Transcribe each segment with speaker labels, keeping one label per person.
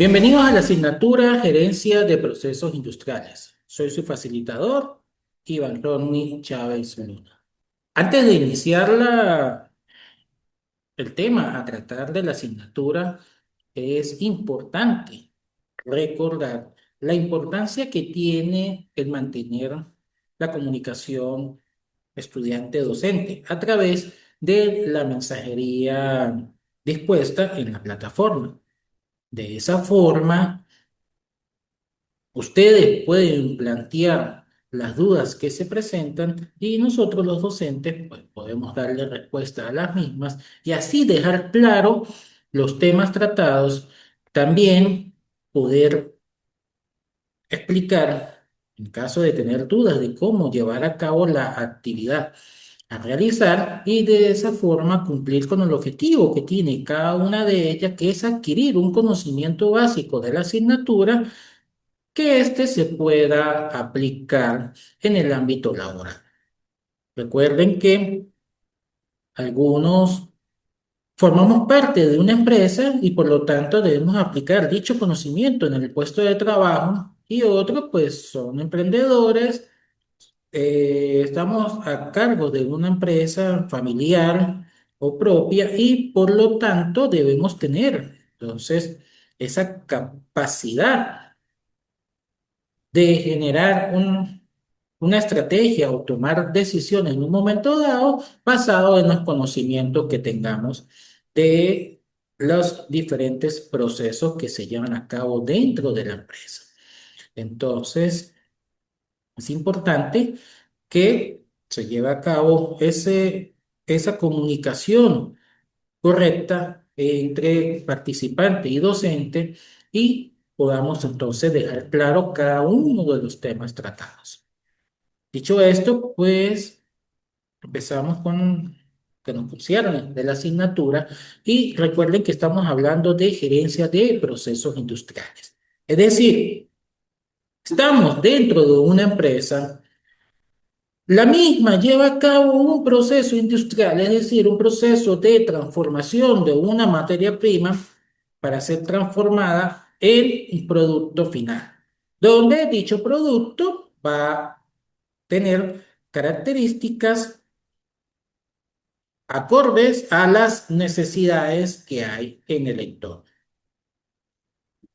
Speaker 1: Bienvenidos a la asignatura Gerencia de Procesos Industriales. Soy su facilitador, Iván Rodney Chávez Luna. Antes de iniciar el tema a tratar de la asignatura, es importante recordar la importancia que tiene el mantener la comunicación estudiante-docente a través de la mensajería dispuesta en la plataforma. De esa forma, ustedes pueden plantear las dudas que se presentan y nosotros los docentes pues, podemos darle respuesta a las mismas y así dejar claro los temas tratados. También poder explicar, en caso de tener dudas de cómo llevar a cabo la actividad a realizar y de esa forma cumplir con el objetivo que tiene cada una de ellas, que es adquirir un conocimiento básico de la asignatura que éste se pueda aplicar en el ámbito laboral. Recuerden que algunos formamos parte de una empresa y por lo tanto debemos aplicar dicho conocimiento en el puesto de trabajo y otros pues son emprendedores, estamos a cargo de una empresa familiar o propia y por lo tanto debemos tener entonces esa capacidad de generar una estrategia o tomar decisiones en un momento dado basado en los conocimientos que tengamos de los diferentes procesos que se llevan a cabo dentro de la empresa. Entonces, es importante que se lleve a cabo esa comunicación correcta entre participante y docente y podamos entonces dejar claro cada uno de los temas tratados. Dicho esto, pues empezamos con que nos pusieron de la asignatura y recuerden que estamos hablando de gerencia de procesos industriales. Es decir, estamos dentro de una empresa. La misma lleva a cabo un proceso industrial, es decir, un proceso de transformación de una materia prima para ser transformada en un producto final, donde dicho producto va a tener características acordes a las necesidades que hay en el entorno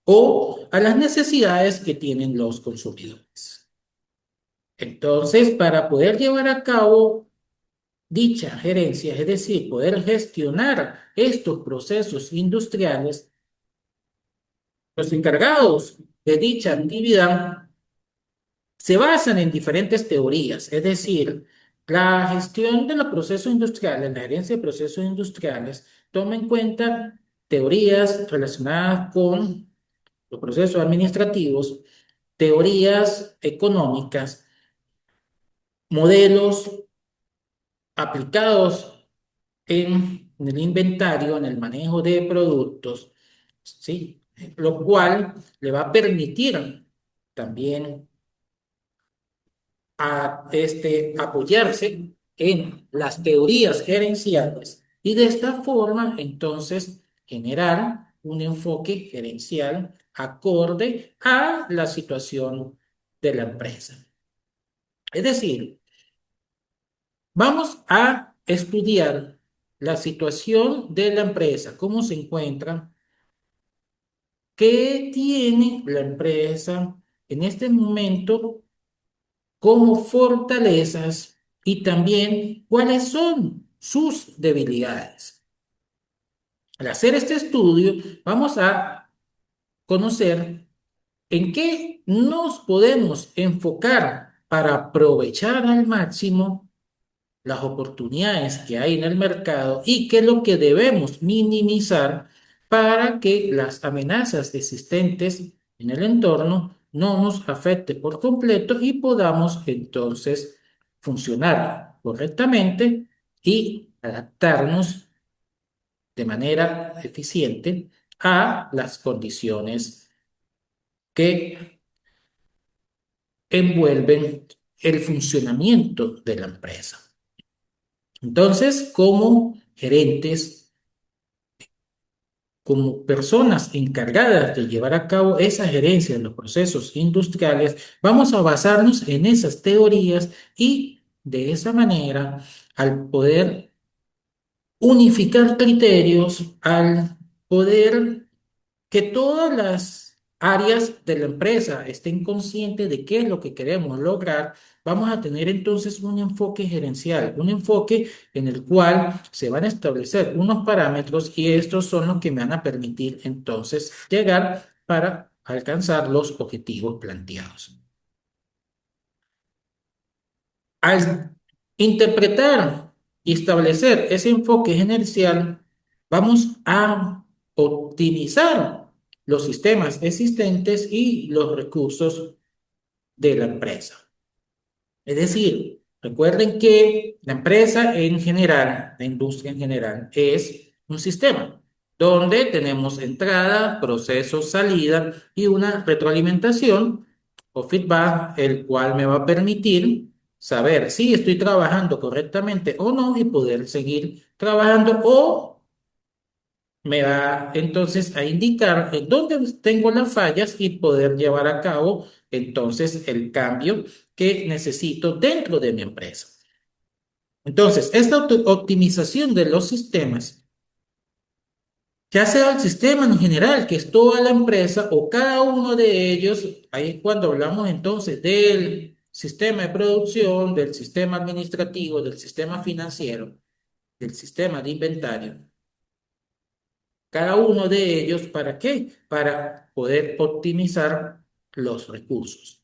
Speaker 1: o a las necesidades que tienen los consumidores. Entonces, para poder llevar a cabo dicha gerencia, es decir, poder gestionar estos procesos industriales, los encargados de dicha actividad se basan en diferentes teorías, es decir, la gestión de los procesos industriales, la gerencia de procesos industriales, toma en cuenta teorías relacionadas con los procesos administrativos, teorías económicas, modelos aplicados en el inventario, en el manejo de productos, ¿sí? Lo cual le va a permitir también apoyarse en las teorías gerenciales y de esta forma entonces generar un enfoque gerencial acorde a la situación de la empresa. Es decir, vamos a estudiar la situación de la empresa, cómo se encuentra, qué tiene la empresa en este momento como fortalezas y también cuáles son sus debilidades. Al hacer este estudio, vamos a conocer en qué nos podemos enfocar para aprovechar al máximo las oportunidades que hay en el mercado y qué es lo que debemos minimizar para que las amenazas existentes en el entorno no nos afecte por completo y podamos entonces funcionar correctamente y adaptarnos de manera eficiente a las condiciones que envuelven el funcionamiento de la empresa. Entonces, como gerentes como personas encargadas de llevar a cabo esa gerencia de los procesos industriales, vamos a basarnos en esas teorías y de esa manera, al poder unificar criterios, al poder que todas las áreas de la empresa estén conscientes de qué es lo que queremos lograr, vamos a tener entonces un enfoque gerencial, un enfoque en el cual se van a establecer unos parámetros y estos son los que me van a permitir entonces llegar para alcanzar los objetivos planteados. Al interpretar y establecer ese enfoque gerencial, vamos a optimizar los sistemas existentes y los recursos de la empresa. Es decir, recuerden que la empresa en general, la industria en general, es un sistema donde tenemos entrada, proceso, salida y una retroalimentación o feedback, el cual me va a permitir saber si estoy trabajando correctamente o no y poder seguir trabajando o me va entonces a indicar en dónde tengo las fallas y poder llevar a cabo entonces el cambio que necesito dentro de mi empresa. Entonces, esta optimización de los sistemas, ya sea el sistema en general, que es toda la empresa o cada uno de ellos, ahí es cuando hablamos entonces del sistema de producción, del sistema administrativo, del sistema financiero, del sistema de inventario. Cada uno de ellos, ¿para qué? Para poder optimizar los recursos.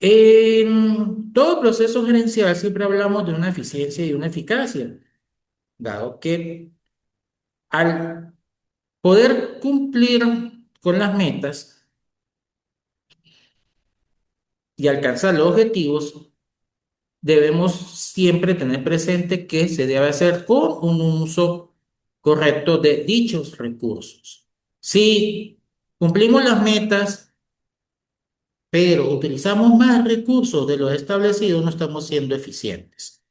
Speaker 1: En todo proceso gerencial siempre hablamos de una eficiencia y una eficacia, dado que al poder cumplir con las metas y alcanzar los objetivos, debemos siempre tener presente que se debe hacer con un uso correcto de dichos recursos. Si cumplimos las metas, pero utilizamos más recursos de los establecidos, no estamos siendo eficientes.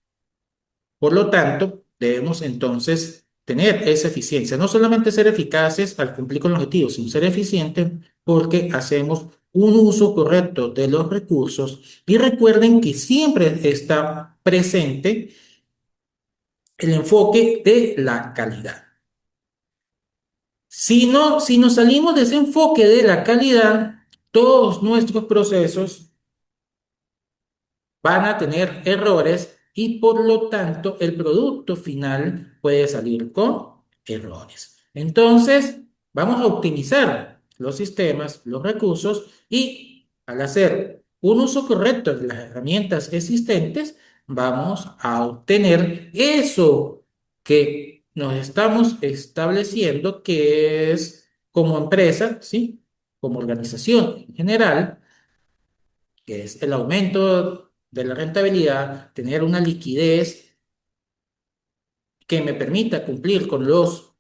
Speaker 1: Por lo tanto, debemos entonces tener esa eficiencia, no solamente ser eficaces al cumplir con los objetivos, sino ser eficientes porque hacemos un uso correcto de los recursos y recuerden que siempre está presente el enfoque de la calidad. Si nos salimos de ese enfoque de la calidad, todos nuestros procesos van a tener errores y por lo tanto el producto final puede salir con errores. Entonces, vamos a optimizar los sistemas, los recursos y al hacer un uso correcto de las herramientas existentes, vamos a obtener eso que nos estamos estableciendo, que es como empresa, ¿sí? Como organización en general, que es el aumento de la rentabilidad, tener una liquidez que me permita cumplir con los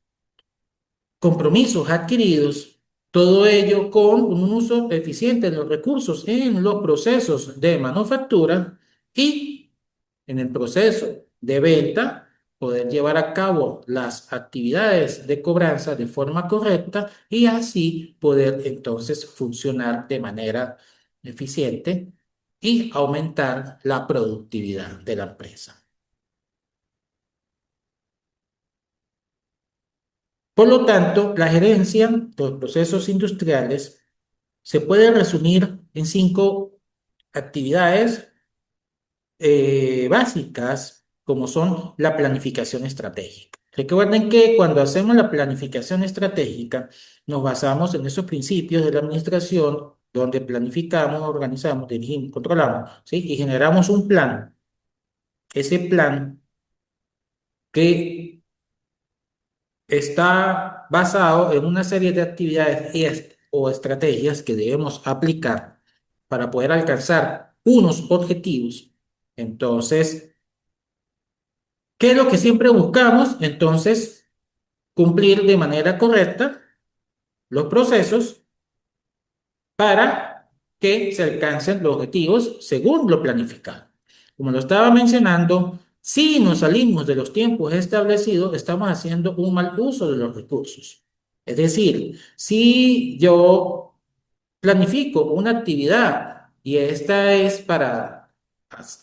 Speaker 1: compromisos adquiridos, todo ello con un uso eficiente de los recursos en los procesos de manufactura y en el proceso de venta, poder llevar a cabo las actividades de cobranza de forma correcta y así poder entonces funcionar de manera eficiente y aumentar la productividad de la empresa. Por lo tanto, la gerencia de los procesos industriales se puede resumir en cinco actividades básicas, como son la planificación estratégica. Recuerden que cuando hacemos la planificación estratégica, nos basamos en esos principios de la administración, donde planificamos, organizamos, dirigimos, controlamos, ¿sí? Y generamos un plan. Ese plan que está basado en una serie de actividades o estrategias que debemos aplicar para poder alcanzar unos objetivos. Entonces, ¿qué es lo que siempre buscamos? Entonces, cumplir de manera correcta los procesos para que se alcancen los objetivos según lo planificado. Como lo estaba mencionando, si nos salimos de los tiempos establecidos, estamos haciendo un mal uso de los recursos. Es decir, si yo planifico una actividad y esta es para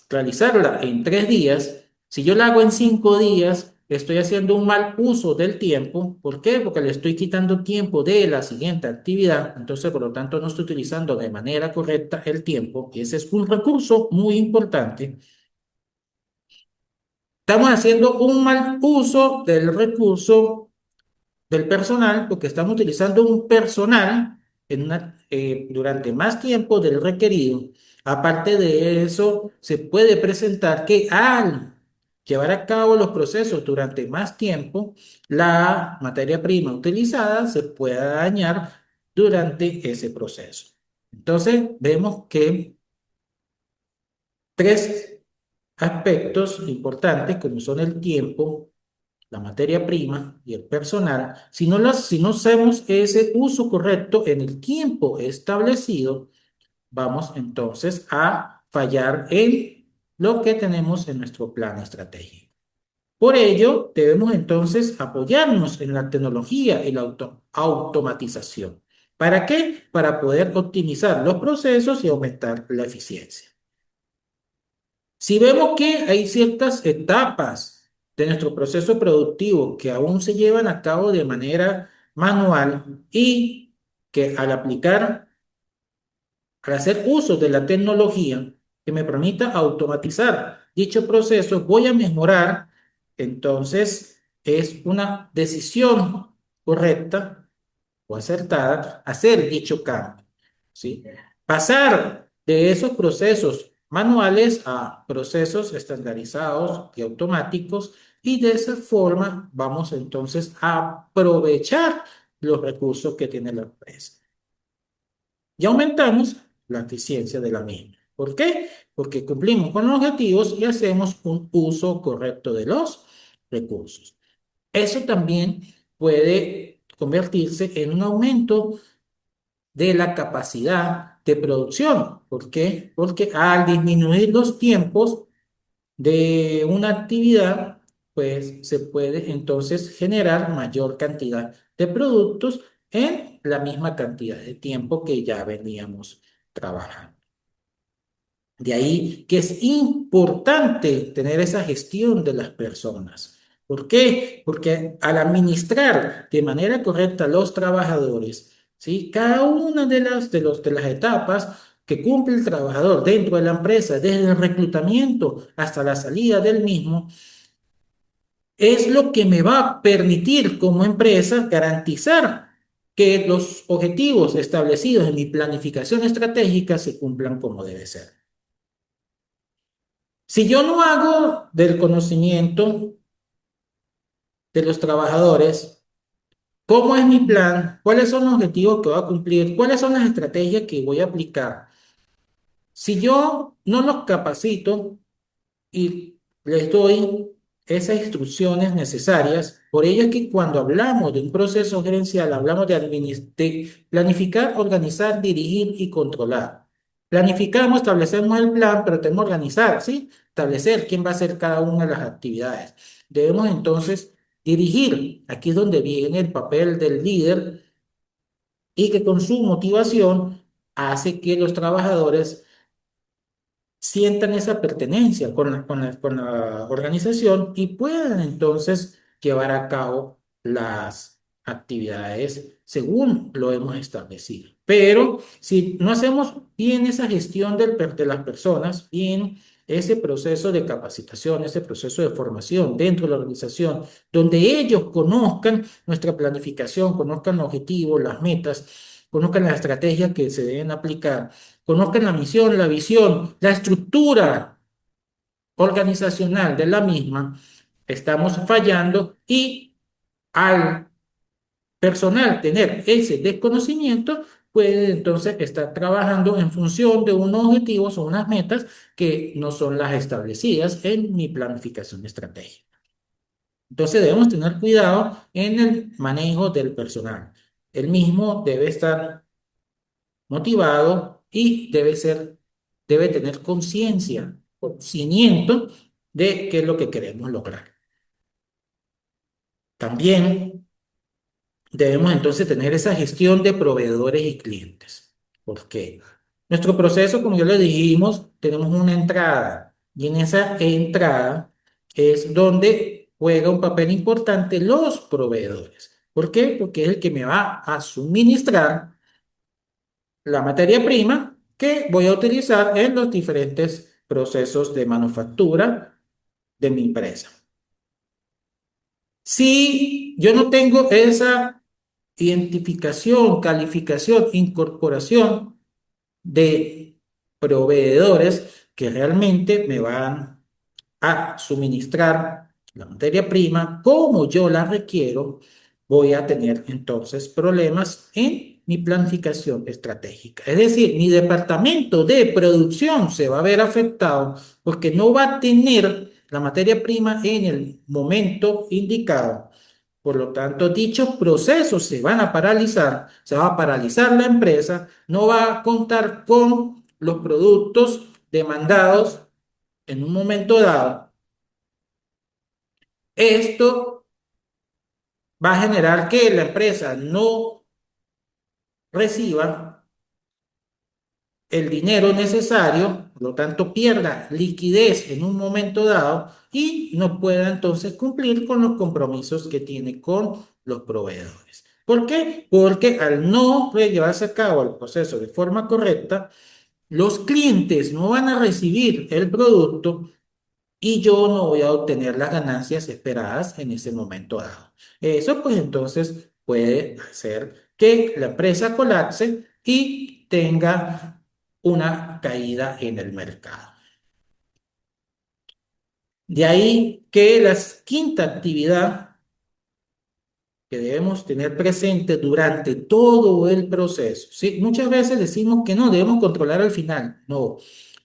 Speaker 1: realizarla en 3 días, si yo la hago en 5 días, estoy haciendo un mal uso del tiempo. ¿Por qué? Porque le estoy quitando tiempo de la siguiente actividad. Entonces, por lo tanto, no estoy utilizando de manera correcta el tiempo. Y ese es un recurso muy importante. Estamos haciendo un mal uso del recurso del personal, porque estamos utilizando un personal durante más tiempo del requerido. Aparte de eso, se puede presentar que al llevar a cabo los procesos durante más tiempo, la materia prima utilizada se pueda dañar durante ese proceso. Entonces, vemos que tres aspectos importantes, como son el tiempo, la materia prima y el personal, si no hacemos ese uso correcto en el tiempo establecido, vamos entonces a fallar en lo que tenemos en nuestro plan estratégico. Por ello, debemos entonces apoyarnos en la tecnología y la automatización. ¿Para qué? Para poder optimizar los procesos y aumentar la eficiencia. Si vemos que hay ciertas etapas de nuestro proceso productivo que aún se llevan a cabo de manera manual y que al hacer uso de la tecnología que me permita automatizar dicho proceso, voy a mejorar, entonces es una decisión correcta o acertada hacer dicho cambio, ¿sí? Pasar de esos procesos manuales a procesos estandarizados y automáticos, y de esa forma vamos entonces a aprovechar los recursos que tiene la empresa y aumentamos la eficiencia de la misma. ¿Por qué? Porque cumplimos con los objetivos y hacemos un uso correcto de los recursos. Eso también puede convertirse en un aumento de la capacidad de producción. ¿Por qué? Porque al disminuir los tiempos de una actividad, pues se puede entonces generar mayor cantidad de productos en la misma cantidad de tiempo que ya veníamos trabajando. De ahí que es importante tener esa gestión de las personas. ¿Por qué? Porque al administrar de manera correcta a los trabajadores, ¿sí? Cada una de las etapas que cumple el trabajador dentro de la empresa, desde el reclutamiento hasta la salida del mismo, es lo que me va a permitir como empresa garantizar que los objetivos establecidos en mi planificación estratégica se cumplan como debe ser. Si yo no hago del conocimiento de los trabajadores, ¿cómo es mi plan? ¿Cuáles son los objetivos que voy a cumplir? ¿Cuáles son las estrategias que voy a aplicar? Si yo no los capacito y les doy esas instrucciones necesarias, por ello es que cuando hablamos de un proceso gerencial, hablamos de planificar, organizar, dirigir y controlar. Planificamos, establecemos el plan, pero tenemos que organizar, ¿sí? Establecer quién va a hacer cada una de las actividades. Debemos entonces dirigir. Aquí es donde viene el papel del líder y que con su motivación hace que los trabajadores sientan esa pertenencia con la organización y puedan entonces llevar a cabo las actividades según lo hemos establecido. Pero si no hacemos bien esa gestión de las personas, bien ese proceso de capacitación, ese proceso de formación dentro de la organización, donde ellos conozcan nuestra planificación, conozcan los objetivos, las metas, conozcan las estrategias que se deben aplicar, conozcan la misión, la visión, la estructura organizacional de la misma, estamos fallando y al personal tener ese desconocimiento, puede entonces estar trabajando en función de unos objetivos o unas metas que no son las establecidas en mi planificación estratégica. Entonces debemos tener cuidado en el manejo del personal. El mismo debe estar motivado y debe tener conciencia, conocimiento de qué es lo que queremos lograr. También debemos entonces tener esa gestión de proveedores y clientes. ¿Por qué? Nuestro proceso, como ya le dijimos, tenemos una entrada y en esa entrada es donde juega un papel importante los proveedores. ¿Por qué? Porque es el que me va a suministrar la materia prima que voy a utilizar en los diferentes procesos de manufactura de mi empresa. Si yo no tengo esa identificación, calificación, incorporación de proveedores que realmente me van a suministrar la materia prima como yo la requiero, voy a tener entonces problemas en mi planificación estratégica. Es decir, mi departamento de producción se va a ver afectado porque no va a tener la materia prima en el momento indicado. Por lo tanto, dichos procesos se van a paralizar, se va a paralizar la empresa, no va a contar con los productos demandados en un momento dado. Esto va a generar que la empresa no reciba el dinero necesario, por lo tanto pierda liquidez en un momento dado y no pueda entonces cumplir con los compromisos que tiene con los proveedores. ¿Por qué? Porque al no llevarse a cabo el proceso de forma correcta, los clientes no van a recibir el producto y yo no voy a obtener las ganancias esperadas en ese momento dado. Eso pues entonces puede hacer que la empresa colapse y tenga una caída en el mercado. De ahí que la quinta actividad que debemos tener presente durante todo el proceso. ¿Sí? Muchas veces decimos que no, debemos controlar al final. No,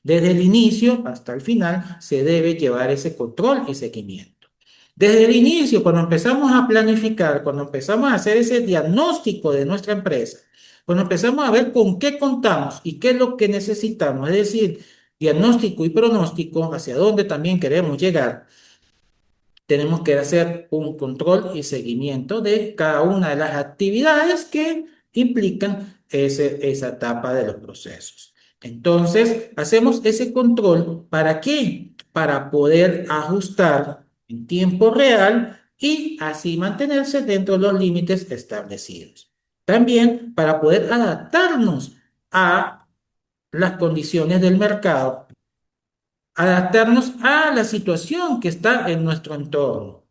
Speaker 1: desde el inicio hasta el final se debe llevar ese control y seguimiento. Desde el inicio, cuando empezamos a planificar, cuando empezamos a hacer ese diagnóstico de nuestra empresa, cuando empezamos a ver con qué contamos y qué es lo que necesitamos, es decir, diagnóstico y pronóstico, hacia dónde también queremos llegar, tenemos que hacer un control y seguimiento de cada una de las actividades que implican esa etapa de los procesos. Entonces, hacemos ese control ¿para qué? Para poder ajustar en tiempo real y así mantenerse dentro de los límites establecidos. También para poder adaptarnos a las condiciones del mercado, adaptarnos a la situación que está en nuestro entorno.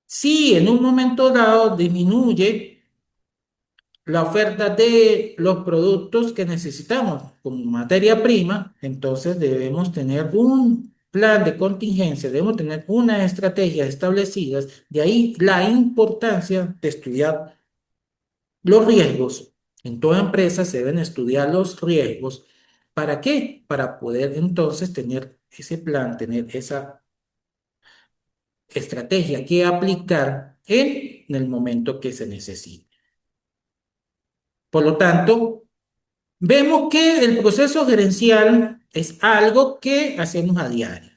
Speaker 1: Si en un momento dado disminuye la oferta de los productos que necesitamos como materia prima, entonces debemos tener un plan de contingencia, debemos tener unas estrategias establecidas. De ahí la importancia de estudiar los riesgos. En toda empresa se deben estudiar los riesgos. ¿Para qué? Para poder entonces tener ese plan, tener esa estrategia que aplicar en el momento que se necesite. Por lo tanto, vemos que el proceso gerencial es algo que hacemos a diario.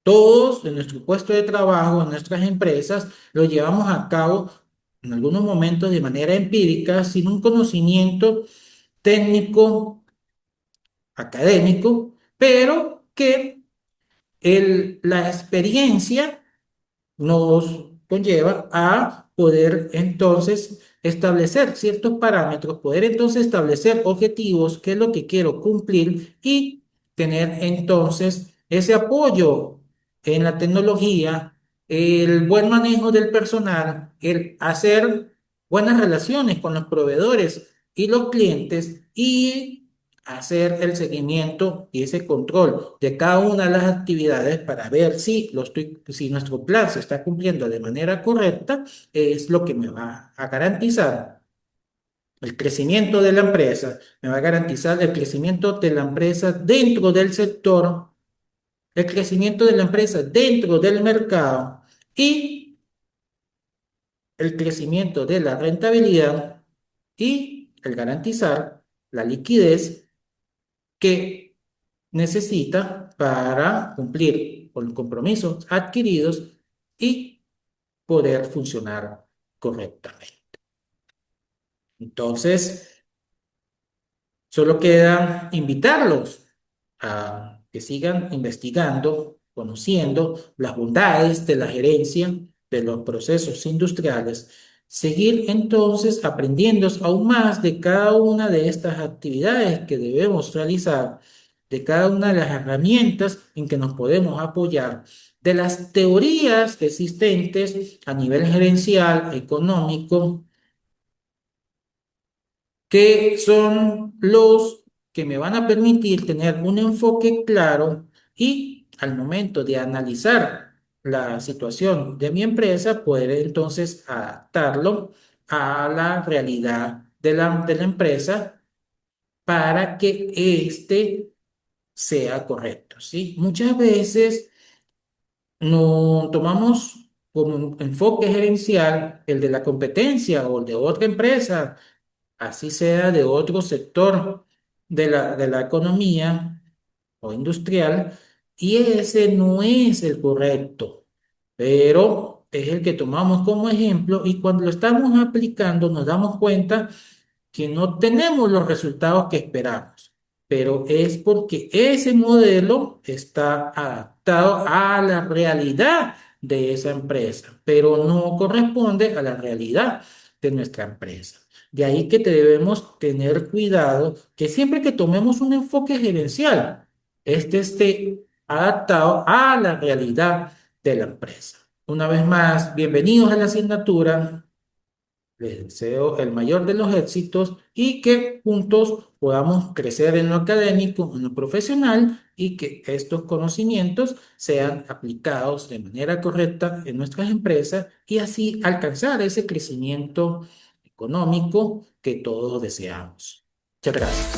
Speaker 1: Todos en nuestro puesto de trabajo, en nuestras empresas, lo llevamos a cabo en algunos momentos de manera empírica, sin un conocimiento técnico, académico, pero que la experiencia nos conlleva a poder entonces establecer ciertos parámetros, poder entonces establecer objetivos, qué es lo que quiero cumplir y tener entonces ese apoyo en la tecnología, el buen manejo del personal, el hacer buenas relaciones con los proveedores y los clientes y hacer el seguimiento y ese control de cada una de las actividades para ver si nuestro plan se está cumpliendo de manera correcta, es lo que me va a garantizar el crecimiento de la empresa, me va a garantizar el crecimiento de la empresa dentro del sector, el crecimiento de la empresa dentro del mercado y el crecimiento de la rentabilidad y el garantizar la liquidez que necesita para cumplir con los compromisos adquiridos y poder funcionar correctamente. Entonces, solo queda invitarlos a que sigan investigando, conociendo las bondades de la gerencia de los procesos industriales, seguir entonces aprendiendo aún más de cada una de estas actividades que debemos realizar, de cada una de las herramientas en que nos podemos apoyar, de las teorías existentes a nivel gerencial, económico, que son los que me van a permitir tener un enfoque claro y al momento de analizar la situación de mi empresa, poder entonces adaptarlo a la realidad de la empresa para que éste sea correcto, ¿sí? Muchas veces no tomamos como enfoque gerencial el de la competencia o el de otra empresa, así sea de otro sector de la economía o industrial, y ese no es el correcto, pero es el que tomamos como ejemplo y cuando lo estamos aplicando nos damos cuenta que no tenemos los resultados que esperamos, pero es porque ese modelo está adaptado a la realidad de esa empresa, pero no corresponde a la realidad de nuestra empresa. De ahí que debemos tener cuidado que siempre que tomemos un enfoque gerencial, este esté adaptado a la realidad de la empresa. Una vez más, bienvenidos a la asignatura. Les deseo el mayor de los éxitos y que juntos podamos crecer en lo académico, en lo profesional y que estos conocimientos sean aplicados de manera correcta en nuestras empresas y así alcanzar ese crecimiento económico que todos deseamos. Muchas gracias.